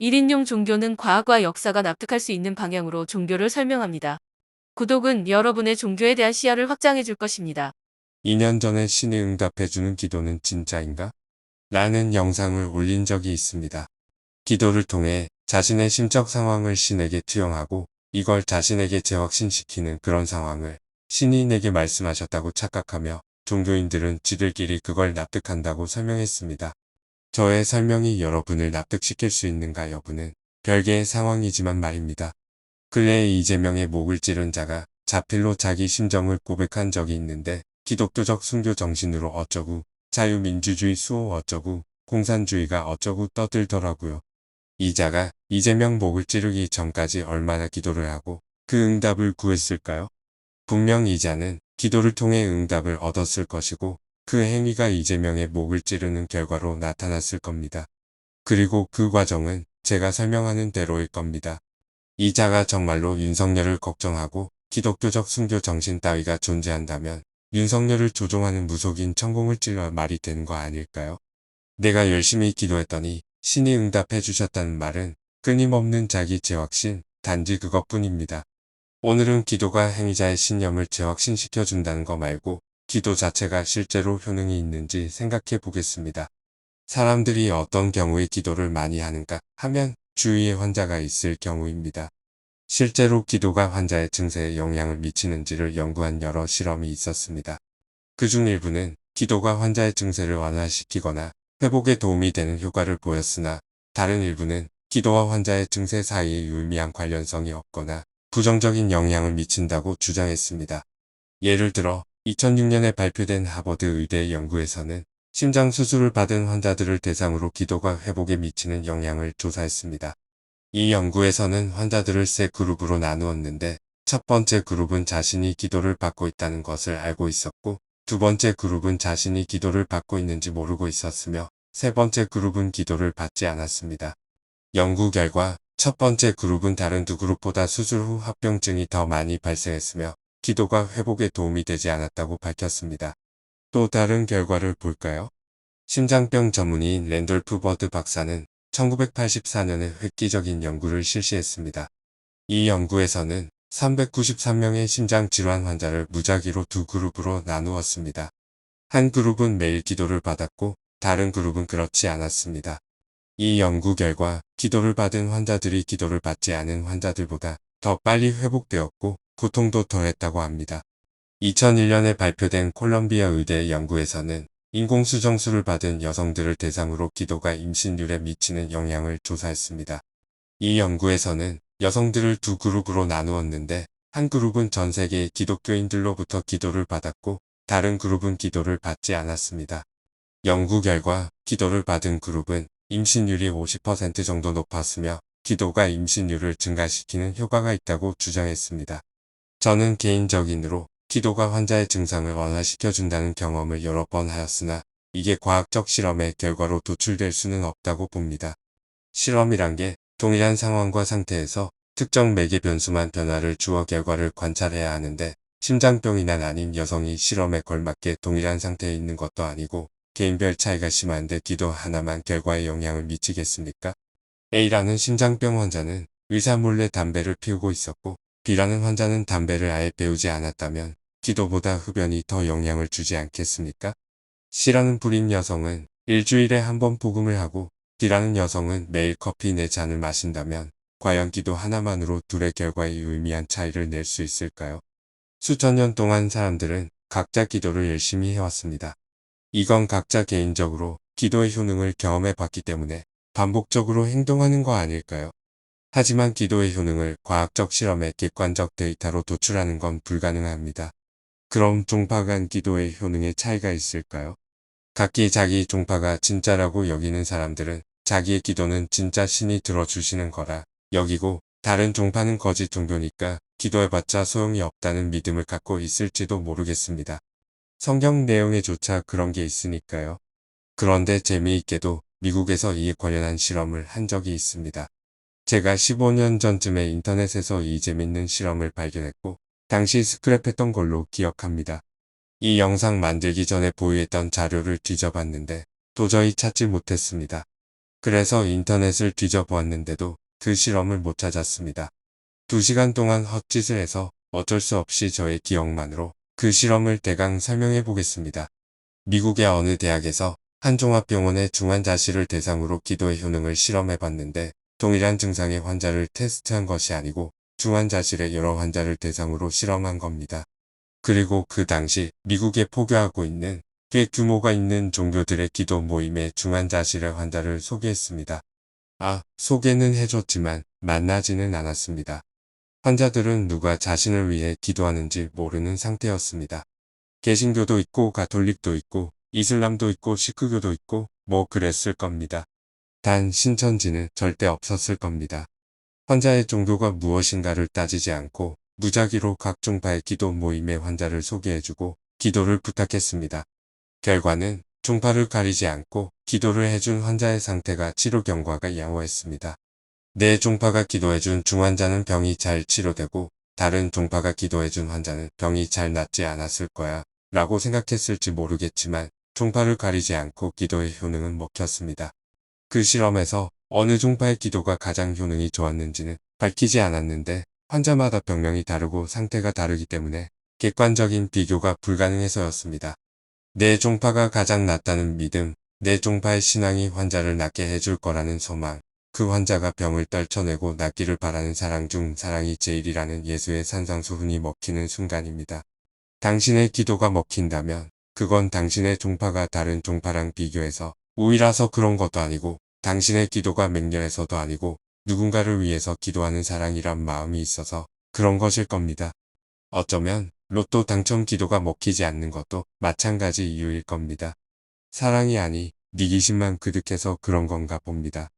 1인용 종교는 과학과 역사가 납득할 수 있는 방향으로 종교를 설명합니다. 구독은 여러분의 종교에 대한 시야를 확장해 줄 것입니다. 2년 전에 신이 응답해주는 기도는 진짜인가? 라는 영상을 올린 적이 있습니다. 기도를 통해 자신의 심적 상황을 신에게 투영하고 이걸 자신에게 재확신시키는 그런 상황을 신이 내게 말씀하셨다고 착각하며 종교인들은 지들끼리 그걸 납득한다고 설명했습니다. 저의 설명이 여러분을 납득시킬 수 있는가 여부는 별개의 상황이지만 말입니다. 근래에 이재명의 목을 찌른 자가 자필로 자기 심정을 고백한 적이 있는데 기독교적 순교 정신으로 어쩌고 자유민주주의 수호 어쩌고 공산주의가 어쩌고 떠들더라고요. 이 자가 이재명 목을 찌르기 전까지 얼마나 기도를 하고 그 응답을 구했을까요? 분명 이 자는 기도를 통해 응답을 얻었을 것이고 그 행위가 이재명의 목을 찌르는 결과로 나타났을 겁니다. 그리고 그 과정은 제가 설명하는 대로일 겁니다. 이 자가 정말로 윤석열을 걱정하고 기독교적 순교 정신 따위가 존재한다면 윤석열을 조종하는 무속인 천공을 찔러 말이 되는 거 아닐까요? 내가 열심히 기도했더니 신이 응답해 주셨다는 말은 끊임없는 자기 재확신, 단지 그것뿐입니다. 오늘은 기도가 행위자의 신념을 재확신시켜 준다는 거 말고 기도 자체가 실제로 효능이 있는지 생각해 보겠습니다. 사람들이 어떤 경우에 기도를 많이 하는가 하면 주위에 환자가 있을 경우입니다. 실제로 기도가 환자의 증세에 영향을 미치는지를 연구한 여러 실험이 있었습니다. 그중 일부는 기도가 환자의 증세를 완화시키거나 회복에 도움이 되는 효과를 보였으나 다른 일부는 기도와 환자의 증세 사이에 유의미한 관련성이 없거나 부정적인 영향을 미친다고 주장했습니다. 예를 들어 2006년에 발표된 하버드 의대 연구에서는 심장 수술을 받은 환자들을 대상으로 기도가 회복에 미치는 영향을 조사했습니다. 이 연구에서는 환자들을 세 그룹으로 나누었는데 첫 번째 그룹은 자신이 기도를 받고 있다는 것을 알고 있었고 두 번째 그룹은 자신이 기도를 받고 있는지 모르고 있었으며 세 번째 그룹은 기도를 받지 않았습니다. 연구 결과 첫 번째 그룹은 다른 두 그룹보다 수술 후 합병증이 더 많이 발생했으며 기도가 회복에 도움이 되지 않았다고 밝혔습니다. 또 다른 결과를 볼까요? 심장병 전문의인 랜돌프 버드 박사는 1984년에 획기적인 연구를 실시했습니다. 이 연구에서는 393명의 심장질환 환자를 무작위로 두 그룹으로 나누었습니다. 한 그룹은 매일 기도를 받았고 다른 그룹은 그렇지 않았습니다. 이 연구 결과 기도를 받은 환자들이 기도를 받지 않은 환자들보다 더 빨리 회복되었고 고통도 덜했다고 합니다. 2001년에 발표된 콜롬비아 의대 연구에서는 인공수정술을 받은 여성들을 대상으로 기도가 임신율에 미치는 영향을 조사했습니다. 이 연구에서는 여성들을 두 그룹으로 나누었는데 한 그룹은 전 세계의 기독교인들로부터 기도를 받았고 다른 그룹은 기도를 받지 않았습니다. 연구 결과 기도를 받은 그룹은 임신율이 50% 정도 높았으며 기도가 임신율을 증가시키는 효과가 있다고 주장했습니다. 저는 개인적인으로 기도가 환자의 증상을 완화시켜준다는 경험을 여러 번 하였으나 이게 과학적 실험의 결과로 도출될 수는 없다고 봅니다. 실험이란 게 동일한 상황과 상태에서 특정 매개 변수만 변화를 주어 결과를 관찰해야 하는데 심장병이나 난임 여성이 실험에 걸맞게 동일한 상태에 있는 것도 아니고 개인별 차이가 심한데 기도 하나만 결과에 영향을 미치겠습니까? A라는 심장병 환자는 의사 몰래 담배를 피우고 있었고 B라는 환자는 담배를 아예 배우지 않았다면 기도보다 흡연이 더 영향을 주지 않겠습니까? C라는 불임 여성은 일주일에 한 번 복음을 하고 D라는 여성은 매일 커피 4잔을 마신다면 과연 기도 하나만으로 둘의 결과에 유의미한 차이를 낼 수 있을까요? 수천 년 동안 사람들은 각자 기도를 열심히 해왔습니다. 이건 각자 개인적으로 기도의 효능을 경험해 봤기 때문에 반복적으로 행동하는 거 아닐까요? 하지만 기도의 효능을 과학적 실험의 객관적 데이터로 도출하는 건 불가능합니다. 그럼 종파 간 기도의 효능에 차이가 있을까요? 각기 자기 종파가 진짜라고 여기는 사람들은 자기의 기도는 진짜 신이 들어주시는 거라 여기고 다른 종파는 거짓 종교니까 기도해봤자 소용이 없다는 믿음을 갖고 있을지도 모르겠습니다. 성경 내용에조차 그런 게 있으니까요. 그런데 재미있게도 미국에서 이에 관련한 실험을 한 적이 있습니다. 제가 15년 전쯤에 인터넷에서 이 재밌는 실험을 발견했고 당시 스크랩했던 걸로 기억합니다. 이 영상 만들기 전에 보유했던 자료를 뒤져봤는데 도저히 찾지 못했습니다. 그래서 인터넷을 뒤져보았는데도 그 실험을 못 찾았습니다. 2시간 동안 헛짓을 해서 어쩔 수 없이 저의 기억만으로 그 실험을 대강 설명해 보겠습니다. 미국의 어느 대학에서 한 종합병원의 중환자실을 대상으로 기도의 효능을 실험해 봤는데 동일한 증상의 환자를 테스트한 것이 아니고 중환자실의 여러 환자를 대상으로 실험한 겁니다. 그리고 그 당시 미국에 포교하고 있는 꽤 규모가 있는 종교들의 기도 모임에 중환자실의 환자를 소개했습니다. 소개는 해줬지만 만나지는 않았습니다. 환자들은 누가 자신을 위해 기도하는지 모르는 상태였습니다. 개신교도 있고 가톨릭도 있고 이슬람도 있고 시크교도 있고 뭐 그랬을 겁니다. 단 신천지는 절대 없었을 겁니다. 환자의 종교가 무엇인가를 따지지 않고 무작위로 각 종파의 기도 모임의 환자를 소개해주고 기도를 부탁했습니다. 결과는 종파를 가리지 않고 기도를 해준 환자의 상태가 치료 경과가 양호했습니다. 내 종파가 기도해준 중환자는 병이 잘 치료되고 다른 종파가 기도해준 환자는 병이 잘 낫지 않았을 거야 라고 생각했을지 모르겠지만 종파를 가리지 않고 기도의 효능은 먹혔습니다. 그 실험에서 어느 종파의 기도가 가장 효능이 좋았는지는 밝히지 않았는데 환자마다 병명이 다르고 상태가 다르기 때문에 객관적인 비교가 불가능해서였습니다. 내 종파가 가장 낫다는 믿음, 내 종파의 신앙이 환자를 낫게 해줄 거라는 소망, 그 환자가 병을 떨쳐내고 낫기를 바라는 사랑 중 사랑이 제일이라는 예수의 산상수훈이 먹히는 순간입니다. 당신의 기도가 먹힌다면 그건 당신의 종파가 다른 종파랑 비교해서 우위라서 그런 것도 아니고 당신의 기도가 맹렬해서도 아니고 누군가를 위해서 기도하는 사랑이란 마음이 있어서 그런 것일 겁니다. 어쩌면 로또 당첨 기도가 먹히지 않는 것도 마찬가지 이유일 겁니다. 사랑이 아니 니기심만 그득해서 그런 건가 봅니다.